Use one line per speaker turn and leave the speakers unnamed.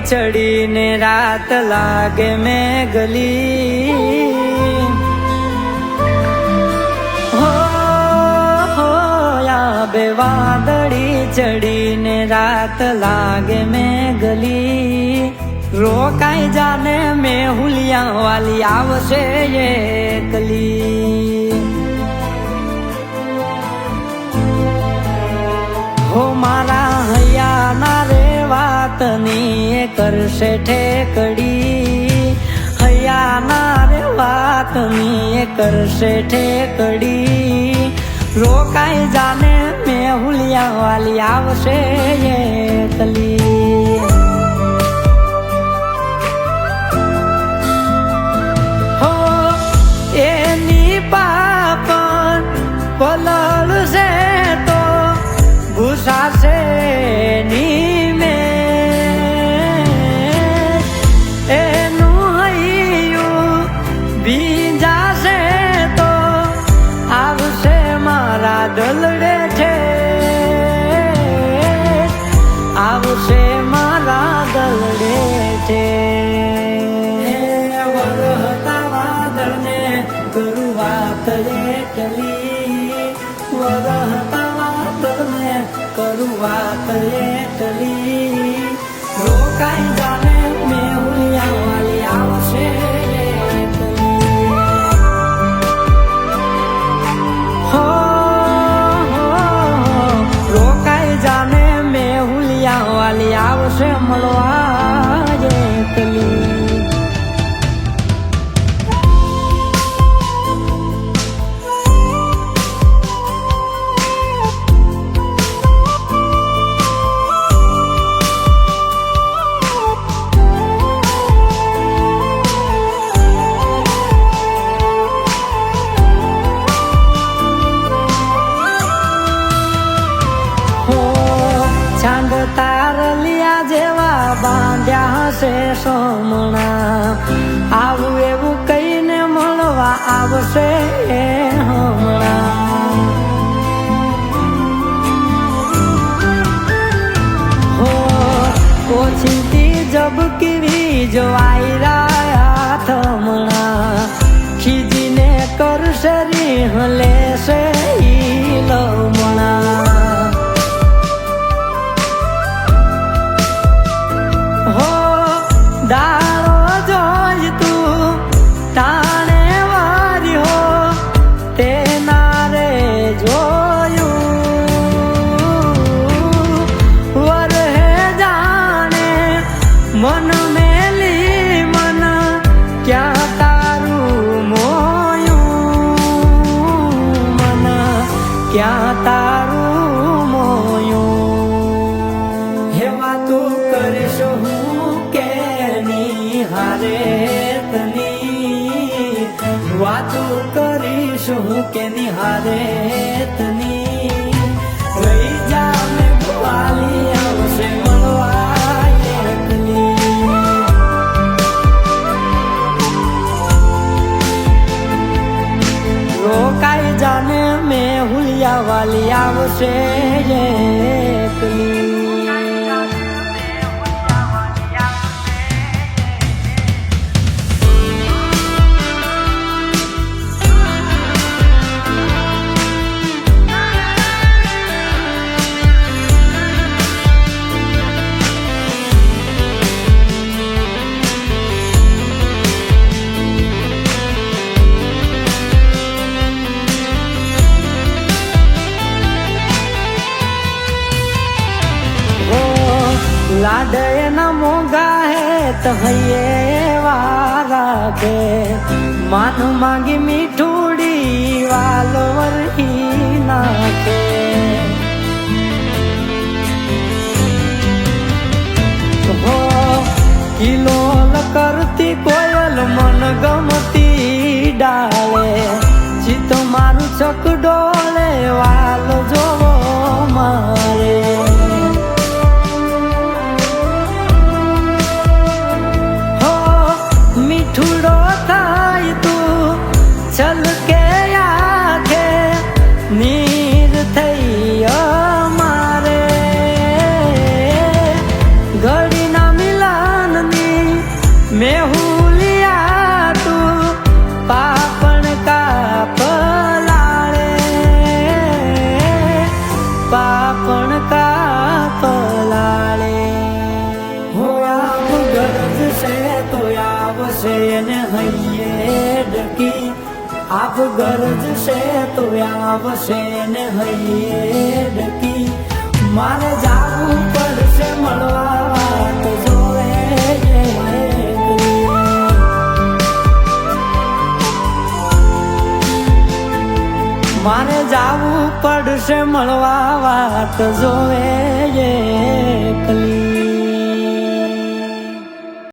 ચડીને રાત લાગે મેઘલી બે વાદળી ચડીને રાત લાગે મેઘલી રોકાઈ જાને મેં હુલિયા વાલી આવશે એકલી હો મારા હૈયા ના રે વાતની એ કરશે ઠેકડી હૈયા ના રે વાતની એ કરશે ઠેકડી રોકાઈ જાને મેં હુલિયા વાલી આવશે એકલી હો એની પાપણ પલળશે તો ભૂસાશે ની મેં એનું હૈયું ભીંજાશે તો આવશે મારા દલડે છે આવશે મારા દલડે છે વરહતા વાદળને કરું વાત એકલી વરહતા વાદળને કરું વાત એકલી રોકાઈ જાને મેં હુલિયા વાલી આવશે વાલી આવશે મળવા એકલી ચાંદ તારલિયા જેવા બાંધ્યા હશે સોમણા આવું એવું કહીને મળવા આવશે હમણાં હો ઓછીથી જબકીવી જો આયરા થમણા ખીજીને કરશે રીહ લેશે ઈ લમણા દાળો જોઈ તું તાણે વારી હો તેના રે જોયું વરહે જાણે મન મેલી મન ક્યાં તારું મોયું મન ક્યાં તારું મોયું હેવા તું કરીશ હું હારે તની વાતો કરીશું કે નિહારે તની રહી જા મેં વાલી આવશે મળવા એકલી રોકાઈ જાને મેં હુલિયા વાલી આવશે એકલી लाडे न मोगा है तो ये वाला के मान मांगी मिठूड़ी वालो वरही ना के हो किलो करती कोयल मन गमती डाले चित मारू चकडोले वालो जो मारे मिठूड़ो थाय तू चल के आगे नीर थई मारे घड़ी ना मिला છે તો આવશે એને હૈયે ડકી આપ ગરજ છે તો આવશે ને હૈયે ડકી મારે જાવું પડશે મળવા વાત જોવે મારે જાવું પડશે મળવા વાત જોવે એકલી